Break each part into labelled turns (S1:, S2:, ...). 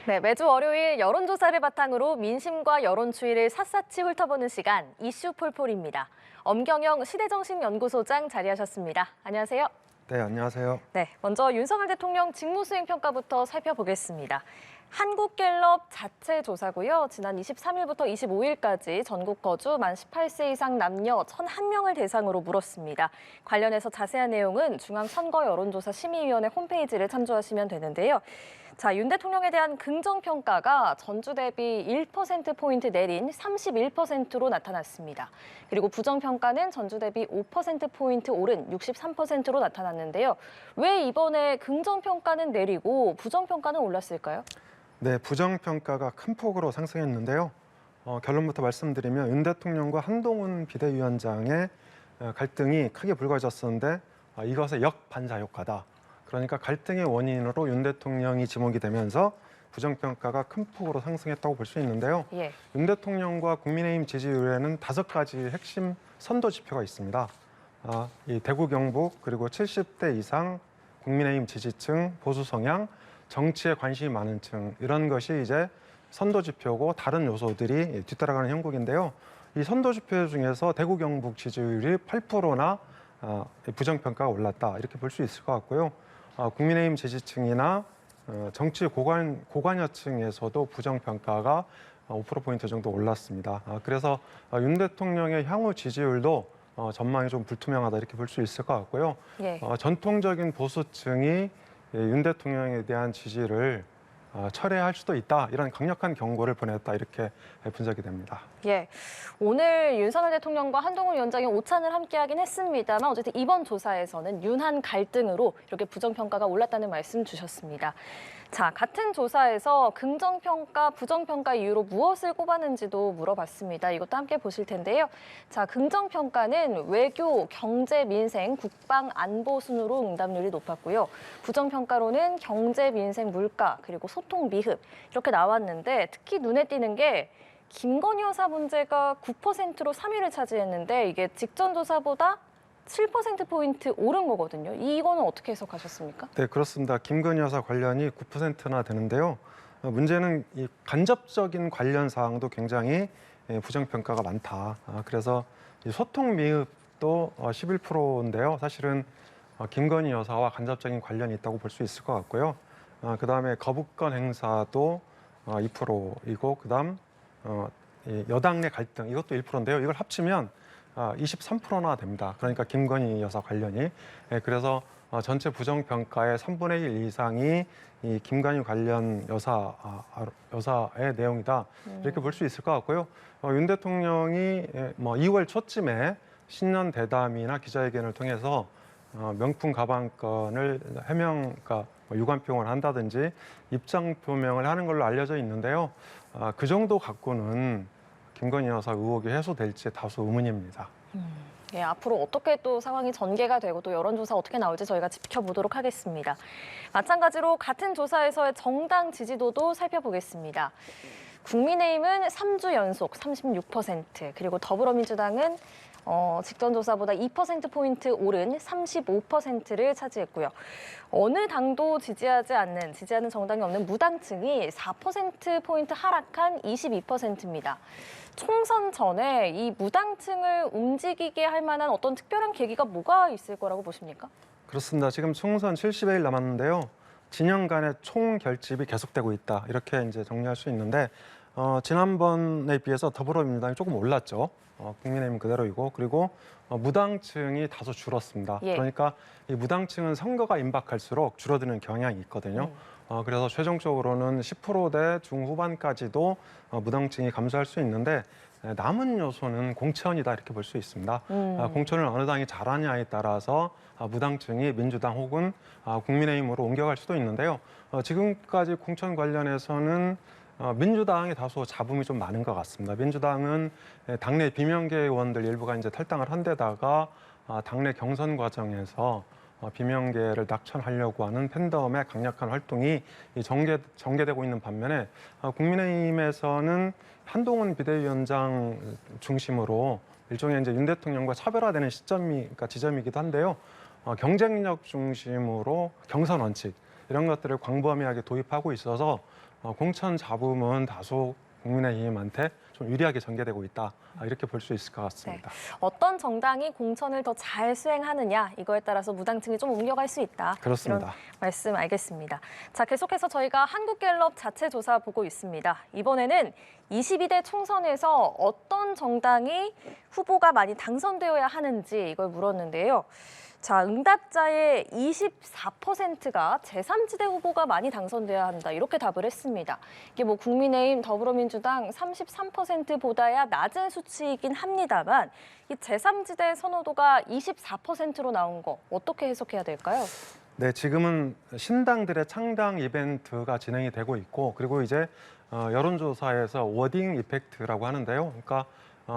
S1: 네, 매주 월요일 여론조사를 바탕으로 민심과 여론 추이를 샅샅이 훑어보는 시간 이슈 폴폴입니다. 엄경영 시대정신연구소장 자리하셨습니다. 안녕하세요.
S2: 네, 안녕하세요.
S1: 네, 먼저 윤석열 대통령 직무수행 평가부터 살펴보겠습니다. 한국갤럽 자체 조사고요. 지난 23일부터 25일까지 전국 거주 만 18세 이상 남녀 1,001명을 대상으로 물었습니다. 관련해서 자세한 내용은 중앙선거여론조사심의위원회 홈페이지를 참조하시면 되는데요. 자, 윤 대통령에 대한 긍정평가가 전주 대비 1%포인트 내린 31%로 나타났습니다. 그리고 부정평가는 전주 대비 5%포인트 오른 63%로 나타났는데요. 왜 이번에 긍정평가는 내리고 부정평가는 올랐을까요?
S2: 네, 부정평가가 큰 폭으로 상승했는데요. 결론부터 말씀드리면 윤 대통령과 한동훈 비대위원장의 갈등이 크게 불거졌었는데 이것의 역반사 효과다. 그러니까 갈등의 원인으로 윤 대통령이 지목이 되면서 부정평가가 큰 폭으로 상승했다고 볼 수 있는데요.
S1: 예.
S2: 윤 대통령과 국민의힘 지지율에는 5가지 핵심 선도 지표가 있습니다. 이 대구 경북 그리고 70대 이상 국민의힘 지지층, 보수 성향, 정치에 관심이 많은 층 이런 것이 이제 선도 지표고 다른 요소들이 뒤따라가는 형국인데요. 이 선도 지표 중에서 대구 경북 지지율이 8%나 부정평가가 올랐다 이렇게 볼 수 있을 것 같고요. 국민의힘 지지층이나 정치 고관여층에서도 부정평가가 5%포인트 정도 올랐습니다. 그래서 윤 대통령의 향후 지지율도 전망이 좀 불투명하다 이렇게 볼 수 있을 것 같고요.
S1: 예.
S2: 전통적인 보수층이 윤 대통령에 대한 지지를 철회할 수도 있다 이런 강력한 경고를 보냈다 이렇게 분석이 됩니다.
S1: 예, 오늘 윤석열 대통령과 한동훈 위원장이 오찬을 함께하긴 했습니다만 어쨌든 이번 조사에서는 윤한 갈등으로 이렇게 부정평가가 올랐다는 말씀 주셨습니다. 자, 같은 조사에서 긍정평가, 부정평가 이유로 무엇을 꼽았는지도 물어봤습니다. 이것도 함께 보실 텐데요. 자, 긍정평가는 외교, 경제, 민생, 국방, 안보 순으로 응답률이 높았고요. 부정평가로는 경제, 민생, 물가, 그리고 소통, 미흡 이렇게 나왔는데 특히 눈에 띄는 게 김건희 여사 문제가 9%로 3위를 차지했는데 이게 직전 조사보다 7%포인트 오른 거거든요. 이거는 어떻게 해석하셨습니까?
S2: 네, 그렇습니다. 김건희 여사 관련이 9%나 되는데요. 문제는 이 간접적인 관련 사항도 굉장히 부정평가가 많다. 그래서 이 소통 미흡도 11%인데요. 사실은 김건희 여사와 간접적인 관련이 있다고 볼 수 있을 것 같고요. 그다음에 거부권 행사도 2%이고 그다음 여당 내 갈등 이것도 1%인데요. 이걸 합치면 23%나 됩니다. 그러니까 김건희 여사 관련이. 그래서 전체 부정평가의 3분의 1 이상이 이 김건희 관련 여사의 내용이다. 이렇게 볼 수 있을 것 같고요. 윤 대통령이 2월 초쯤에 신년 대담이나 기자회견을 통해서 명품 가방권을 그러니까 유관표명을 한다든지 입장 표명을 하는 걸로 알려져 있는데요. 그 정도 갖고는 김건희 여사 의혹이 해소될지 다소 의문입니다.
S1: 예, 앞으로 어떻게 또 상황이 전개가 되고 또 여론조사 어떻게 나올지 저희가 지켜보도록 하겠습니다. 마찬가지로 같은 조사에서의 정당 지지도도 살펴보겠습니다. 국민의힘은 3주 연속 36%, 그리고 더불어민주당은 직전 조사보다 2%포인트 오른 35%를 차지했고요. 어느 당도 지지하는 정당이 없는 무당층이 4%포인트 하락한 22%입니다. 총선 전에 이 무당층을 움직이게 할 만한 어떤 특별한 계기가 뭐가 있을 거라고 보십니까?
S2: 그렇습니다. 지금 총선 70여일 남았는데요. 진영 간의 총결집이 계속되고 있다. 이렇게 이제 정리할 수 있는데 지난번에 비해서 더불어민주당이 조금 올랐죠. 국민의힘 그대로이고 그리고 무당층이 다소 줄었습니다.
S1: 예.
S2: 그러니까 이 무당층은 선거가 임박할수록 줄어드는 경향이 있거든요. 그래서 최종적으로는 10%대 중후반까지도 무당층이 감소할 수 있는데 남은 요소는 공천이다 이렇게 볼 수 있습니다. 공천을 어느 당이 잘하냐에 따라서 무당층이 민주당 혹은 국민의힘으로 옮겨갈 수도 있는데요. 지금까지 공천 관련해서는 민주당이 다소 잡음이 좀 많은 것 같습니다. 민주당은 당내 비명계 의원들 일부가 이제 탈당을 한 데다가 당내 경선 과정에서 비명계를 낙천하려고 하는 팬덤의 강력한 활동이 전개되고 있는 반면에 국민의힘에서는 한동훈 비대위원장 중심으로 일종의 이제 윤 대통령과 차별화되는 그러니까 지점이기도 한데요. 경쟁력 중심으로 경선 원칙 이런 것들을 광범위하게 도입하고 있어서 공천 잡음은 다소 국민의힘한테 좀 유리하게 전개되고 있다. 이렇게 볼 수 있을 것 같습니다.
S1: 어떤 정당이 공천을 더 잘 수행하느냐 이거에 따라서 무당층이 좀 옮겨갈 수 있다.
S2: 그렇습니다.
S1: 이런 말씀 알겠습니다. 자, 계속해서 저희가 한국갤럽 자체 조사 보고 있습니다. 이번에는 22대 총선에서 어떤 정당이 후보가 많이 당선되어야 하는지 이걸 물었는데요. 자, 응답자의 24%가 제3지대 후보가 많이 당선돼야 한다. 이렇게 답을 했습니다. 이게 뭐 국민의힘, 더불어민주당 33%보다야 낮은 수치이긴 합니다만 이 제3지대 선호도가 24%로 나온 거 어떻게 해석해야 될까요?
S2: 네, 지금은 신당들의 창당 이벤트가 진행이 되고 있고 그리고 이제 여론조사에서 워딩 이펙트라고 하는데요. 그러니까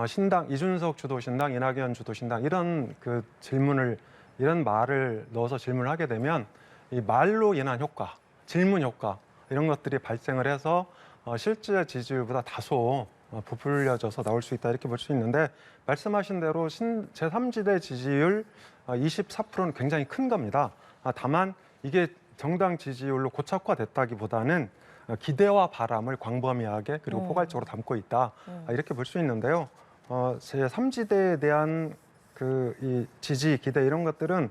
S2: 신당, 이준석 주도 신당, 이낙연 주도 신당 이런 그 이런 말을 넣어서 질문을 하게 되면 이 말로 인한 효과, 질문 효과 이런 것들이 발생을 해서 실제 지지율보다 다소 부풀려져서 나올 수 있다 이렇게 볼 수 있는데 말씀하신 대로 제3지대 지지율 24%는 굉장히 큰 겁니다. 다만 이게 정당 지지율로 고착화됐다기보다는 기대와 바람을 광범위하게 그리고 포괄적으로 담고 있다 이렇게 볼 수 있는데요. 제3지대에 대한 이 지지, 기대 이런 것들은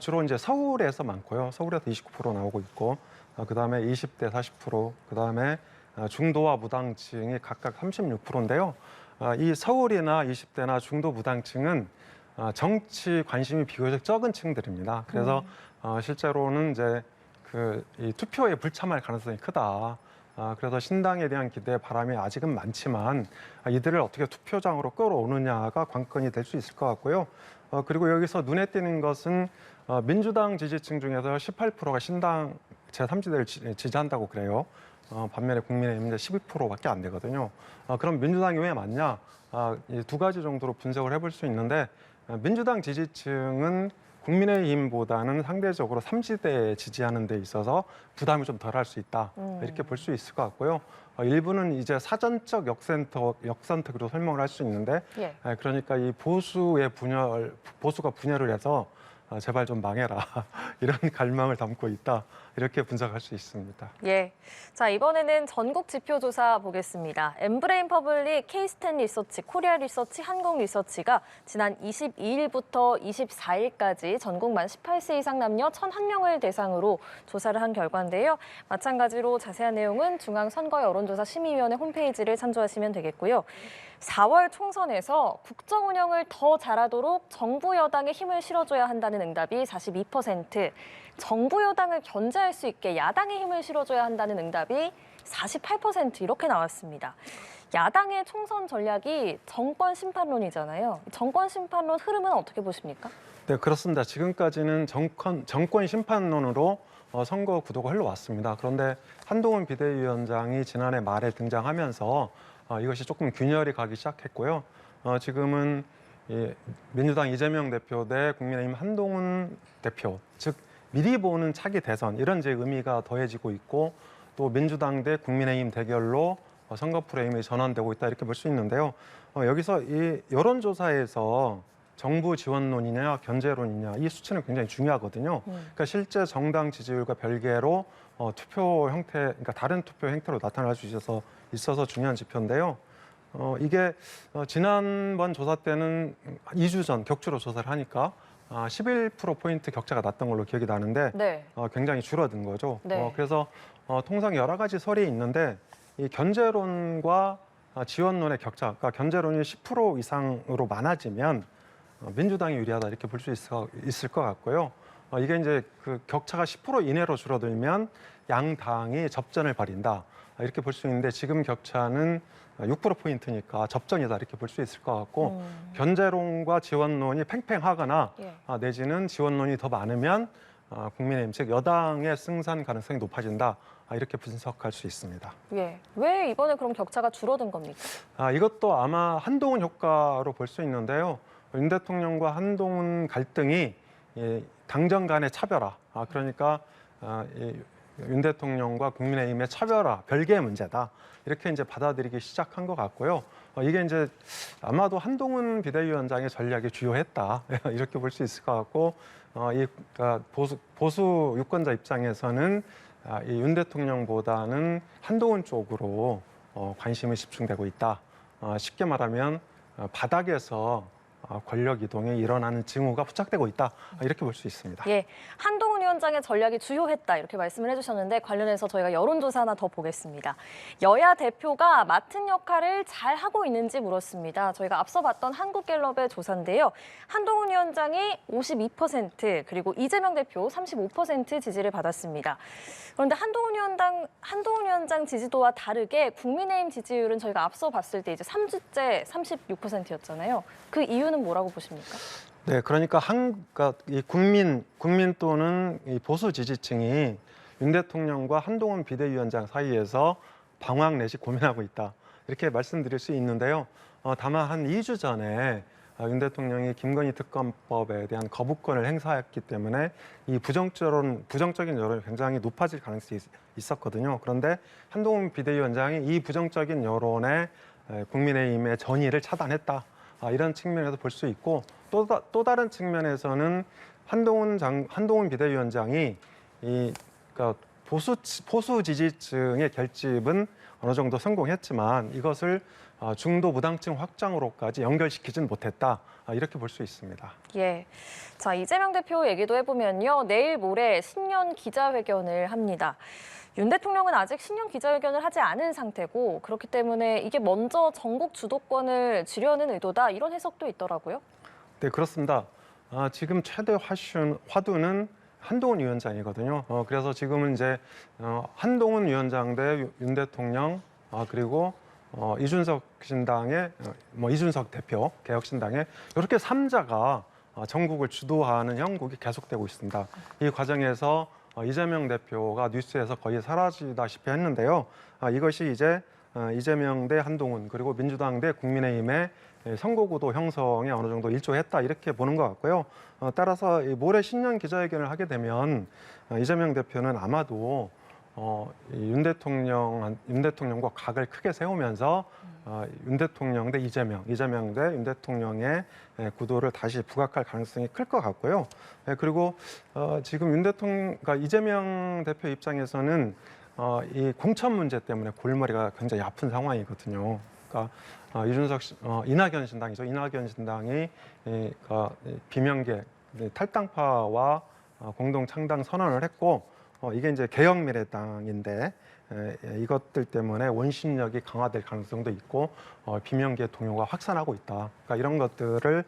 S2: 주로 이제 서울에서 많고요. 서울에서 29% 나오고 있고, 그다음에 20대 40%, 그다음에 중도와 무당층이 각각 36%인데요. 이 서울이나 20대나 중도 무당층은 정치 관심이 비교적 적은 층들입니다. 그래서 실제로는 이제 이 투표에 불참할 가능성이 크다. 그래서 신당에 대한 기대, 바람이 아직은 많지만 이들을 어떻게 투표장으로 끌어오느냐가 관건이 될 수 있을 것 같고요. 그리고 여기서 눈에 띄는 것은 민주당 지지층 중에서 18%가 신당 제3지대를 지지한다고 그래요. 반면에 국민의힘은 이제 12%밖에 안 되거든요. 그럼 민주당이 왜 많냐? 이 두 가지 정도로 분석을 해볼 수 있는데 민주당 지지층은 국민의힘보다는 상대적으로 3지대 지지하는 데 있어서 부담이 좀 덜할 수 있다. 이렇게 볼 수 있을 것 같고요. 일부는 이제 사전적 역선택으로 설명을 할 수 있는데
S1: 예.
S2: 그러니까 이 보수가 분열을 해서 제발 좀 망해라. 이런 갈망을 담고 있다. 이렇게 분석할 수 있습니다.
S1: 예. 자, 이번에는 전국 지표 조사 보겠습니다. 엠브레인 퍼블릭, K스탠 리서치, 코리아 리서치, 한국 리서치가 지난 22일부터 24일까지 전국 만 18세 이상 남녀 1,001명을 대상으로 조사를 한 결과인데요. 마찬가지로 자세한 내용은 중앙선거여론조사심의위원회 홈페이지를 참조하시면 되겠고요. 4월 총선에서 국정 운영을 더 잘하도록 정부 여당에 힘을 실어줘야 한다는 응답이 42%, 정부 여당을 견제할 수 있게 야당에 힘을 실어줘야 한다는 응답이 48% 이렇게 나왔습니다. 야당의 총선 전략이 정권 심판론이잖아요. 정권 심판론 흐름은 어떻게 보십니까?
S2: 네, 그렇습니다. 지금까지는 정권 심판론으로 선거 구도가 흘러왔습니다. 그런데 한동훈 비대위원장이 지난해 말에 등장하면서 이것이 조금 균열이 가기 시작했고요. 지금은 민주당 이재명 대표 대 국민의힘 한동훈 대표, 즉 미리 보는 차기 대선 이런 이제 의미가 더해지고 있고 또 민주당 대 국민의힘 대결로 선거 프레임이 전환되고 있다 이렇게 볼 수 있는데요. 여기서 이 여론조사에서 정부 지원론이냐 견제론이냐 이 수치는 굉장히 중요하거든요. 그러니까 실제 정당 지지율과 별개로 투표 형태, 그러니까 다른 투표 형태로 나타날 수 있어서 중요한 지표인데요. 이게 지난번 조사 때는 2주 전 격주로 조사를 하니까 11%포인트 격차가 났던 걸로 기억이 나는데
S1: 네.
S2: 굉장히 줄어든 거죠.
S1: 네.
S2: 그래서 통상 여러 가지 설이 있는데 이 견제론과 지원론의 격차, 그러니까 견제론이 10% 이상으로 많아지면 민주당이 유리하다 이렇게 볼 수 있을 것 같고요. 이게 이제 그 격차가 10% 이내로 줄어들면 양 당이 접전을 벌인다 이렇게 볼 수 있는데 지금 격차는 6%포인트니까 접전이다 이렇게 볼 수 있을 것 같고 견제론과 지원론이 팽팽하거나
S1: 예.
S2: 내지는 지원론이 더 많으면 국민의힘 즉 여당의 승산 가능성이 높아진다 이렇게 분석할 수 있습니다.
S1: 예. 왜 이번에 그럼 격차가 줄어든 겁니까?
S2: 이것도 아마 한동훈 효과로 볼 수 있는데요. 윤 대통령과 한동훈 갈등이 당정 간의 차별화, 그러니까 윤 대통령과 국민의힘의 차별화, 별개의 문제다. 이렇게 이제 받아들이기 시작한 것 같고요. 이게 이제 아마도 한동훈 비대위원장의 전략이 주요했다. 이렇게 볼 수 있을 것 같고, 그러니까 보수 유권자 입장에서는 이 윤 대통령보다는 한동훈 쪽으로 관심이 집중되고 있다. 쉽게 말하면 바닥에서 권력 이동이 일어나는 징후가 포착되고 있다. 이렇게 볼 수 있습니다.
S1: 예, 한동훈 위원장의 전략이 주요했다 이렇게 말씀을 해주셨는데 관련해서 저희가 여론조사 하나 더 보겠습니다. 여야 대표가 맡은 역할을 잘 하고 있는지 물었습니다. 저희가 앞서 봤던 한국갤럽의 조사인데요. 한동훈 위원장이 52% 그리고 이재명 대표 35% 지지를 받았습니다. 그런데 한동훈 위원장 지지도와 다르게 국민의힘 지지율은 저희가 앞서 봤을 때 이제 3주째 36%였잖아요. 그 이유는 뭐라고 보십니까?
S2: 네, 그러니까 이 국민 또는 이 보수 지지층이 윤 대통령과 한동훈 비대위원장 사이에서 방황 내지 고민하고 있다. 이렇게 말씀드릴 수 있는데요. 다만 한 2주 전에 윤 대통령이 김건희 특검법에 대한 거부권을 행사했기 때문에 이 부정적인 여론이 굉장히 높아질 가능성이 있었거든요. 그런데 한동훈 비대위원장이 이 부정적인 여론에 국민의힘의 전의를 차단했다. 이런 측면에서 볼 수 있고 또 다른 측면에서는 한동훈 비대위원장이 그러니까 보수 지지층의 결집은 어느 정도 성공했지만 이것을 중도 무당층 확장으로까지 연결시키진 못했다. 이렇게 볼 수 있습니다.
S1: 예. 자, 이재명 대표 얘기도 해보면요. 내일 모레 신년 기자회견을 합니다. 윤 대통령은 아직 신년 기자회견을 하지 않은 상태고 그렇기 때문에 이게 먼저 전국 주도권을 쥐려는 의도다 이런 해석도 있더라고요.
S2: 네, 그렇습니다. 지금 최대 화두는 한동훈 위원장이거든요. 그래서 지금은 이제 한동훈 위원장 대 윤 대통령 그리고 이준석 신당의 이준석 대표 개혁신당의 이렇게 3자가 전국을 주도하는 형국이 계속되고 있습니다. 이 과정에서 이재명 대표가 뉴스에서 거의 사라지다시피 했는데요. 이것이 이제 이재명 대 한동훈 그리고 민주당 대 국민의힘의 선거구도 형성에 어느 정도 일조했다 이렇게 보는 것 같고요. 따라서 모레 신년 기자회견을 하게 되면 이재명 대표는 아마도 윤 대통령과 각을 크게 세우면서 윤 대통령 대 이재명 대 윤 대통령의 구도를 다시 부각할 가능성이 클 것 같고요. 그리고 지금 그러니까 이재명 대표 입장에서는 이 공천 문제 때문에 골머리가 굉장히 아픈 상황이거든요. 그러니까 이낙연 신당이죠. 이낙연 신당이 비명계 탈당파와 공동 창당 선언을 했고 이게 이제 개혁미래당인데 이것들 때문에 원심력이 강화될 가능성도 있고 비명계 동요가 확산하고 있다. 그러니까 이런 것들을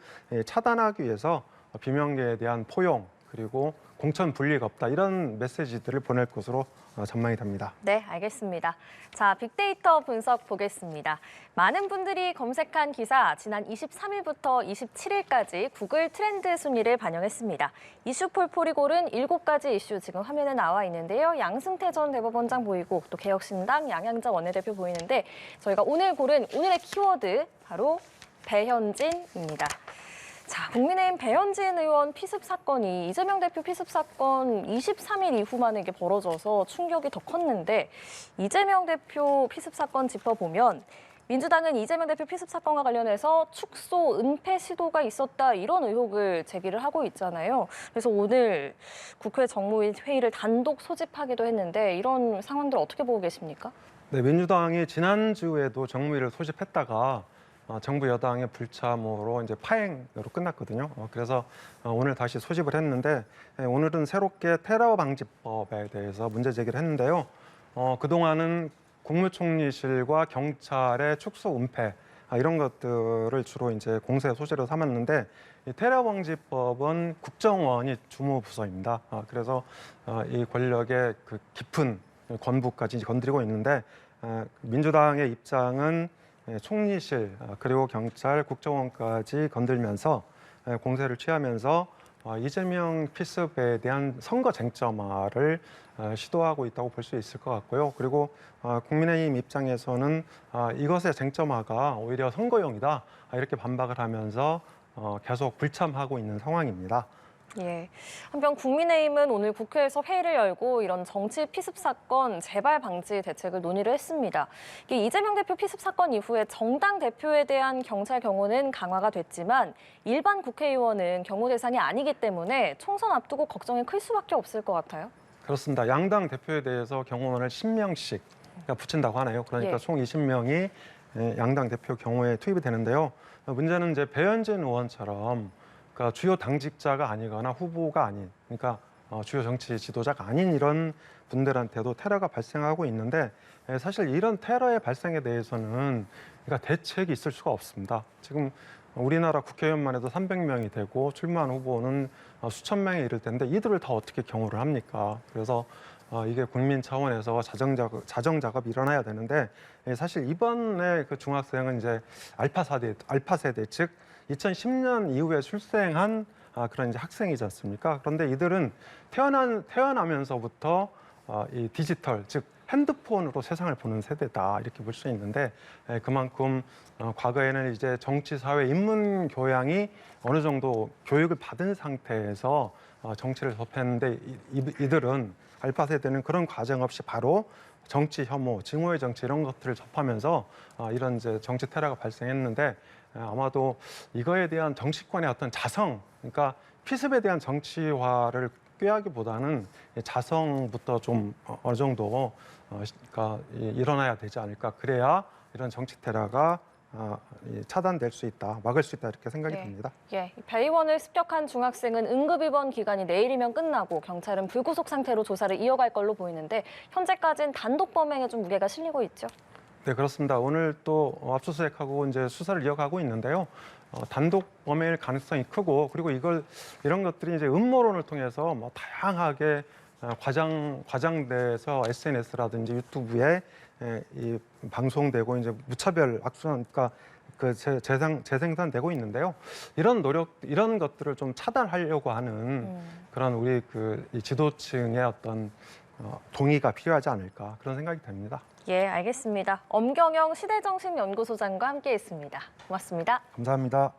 S2: 차단하기 위해서 비명계에 대한 포용 그리고 공천 분리가 없다 이런 메시지들을 보낼 것으로 전망이 됩니다.
S1: 네, 알겠습니다. 자, 빅데이터 분석 보겠습니다. 많은 분들이 검색한 기사 지난 23일부터 27일까지 구글 트렌드 순위를 반영했습니다. 이슈폴폴이 고른 7가지 이슈 지금 화면에 나와 있는데요. 양승태 전 대법원장 보이고 또 개혁신당 양양자 원내대표 보이는데 저희가 오늘 고른 오늘의 키워드 바로 배현진입니다. 자, 국민의힘 배현진 의원 피습 사건이 이재명 대표 피습 사건 23일 이후만에 이게 벌어져서 충격이 더 컸는데 이재명 대표 피습 사건 짚어보면 민주당은 이재명 대표 피습 사건과 관련해서 축소, 은폐 시도가 있었다 이런 의혹을 제기를 하고 있잖아요. 그래서 오늘 국회 정무위 회의를 단독 소집하기도 했는데 이런 상황들 어떻게 보고 계십니까?
S2: 네, 민주당이 지난주에도 정무위를 소집했다가 정부 여당의 불참으로 이제 파행으로 끝났거든요. 그래서 오늘 다시 소집을 했는데 오늘은 새롭게 테러 방지법에 대해서 문제 제기를 했는데요. 그동안은 국무총리실과 경찰의 축소 은폐 이런 것들을 주로 이제 공세 소재로 삼았는데 이 테러 방지법은 국정원이 주무 부서입니다. 그래서 이 권력의 그 깊은 건부까지 건드리고 있는데 민주당의 입장은 총리실 그리고 경찰, 국정원까지 건들면서 공세를 취하면서 이재명 피습에 대한 선거 쟁점화를 시도하고 있다고 볼 수 있을 것 같고요. 그리고 국민의힘 입장에서는 이것의 쟁점화가 오히려 선거용이다 이렇게 반박을 하면서 계속 불참하고 있는 상황입니다.
S1: 예. 한편 국민의힘은 오늘 국회에서 회의를 열고 이런 정치 피습 사건 재발 방지 대책을 논의를 했습니다. 이게 이재명 대표 피습 사건 이후에 정당 대표에 대한 경찰 경호는 강화가 됐지만 일반 국회의원은 경호 대상이 아니기 때문에 총선 앞두고 걱정이 클 수밖에 없을 것 같아요.
S2: 그렇습니다. 양당 대표에 대해서 경호원을 10명씩 붙인다고 하네요. 그러니까
S1: 예.
S2: 총 20명이 양당 대표 경호에 투입이 되는데요. 문제는 이제 배현진 의원처럼 그러니까 주요 당직자가 아니거나 후보가 아닌, 그러니까 주요 정치 지도자가 아닌 이런 분들한테도 테러가 발생하고 있는데 사실 이런 테러의 발생에 대해서는 그러니까 대책이 있을 수가 없습니다. 지금 우리나라 국회의원만 해도 300명이 되고 출마한 후보는 수천 명에 이를 텐데 이들을 다 어떻게 경호를 합니까? 그래서 이게 국민 차원에서 자정 작업이 일어나야 되는데 사실 이번에 그 중학생은 이제 알파 세대 즉 2010년 이후에 출생한 그런 이제 학생이지 않습니까? 그런데 이들은 태어나면서부터 이 디지털 즉 핸드폰으로 세상을 보는 세대다 이렇게 볼 수 있는데 그만큼 과거에는 이제 정치, 사회, 인문 교양이 어느 정도 교육을 받은 상태에서 정치를 접했는데 이들은 알파 세대는 그런 과정 없이 바로 정치 혐오, 증오의 정치 이런 것들을 접하면서 이런 이제 정치 테러가 발생했는데 아마도 이거에 대한 정치권의 어떤 자성, 그러니까 피습에 대한 정치화를 꾀하기보다는 자성부터 좀 어느 정도 그러니까 일어나야 되지 않을까. 그래야 이런 정치 테러가 차단될 수 있다, 막을 수 있다 이렇게 생각이 듭니다.
S1: 예, 배의원을 습격한 중학생은 응급 입원 기간이 내일이면 끝나고 경찰은 불구속 상태로 조사를 이어갈 걸로 보이는데 현재까지는 단독 범행에 좀 무게가 실리고 있죠.
S2: 네, 그렇습니다. 오늘 또 압수수색하고 이제 수사를 이어가고 있는데요. 단독 범행일 가능성이 크고 그리고 이런 것들이 이제 음모론을 통해서 뭐 다양하게 과장돼서 SNS라든지 유튜브에 이 방송되고 이제 무차별 악순환, 그러니까 그 재생산되고 있는데요. 이런 것들을 좀 차단하려고 하는 그런 우리 이 지도층의 어떤 동의가 필요하지 않을까 그런 생각이 듭니다.
S1: 예, 알겠습니다. 엄경영 시대정신연구소장과 함께했습니다. 고맙습니다.
S2: 감사합니다.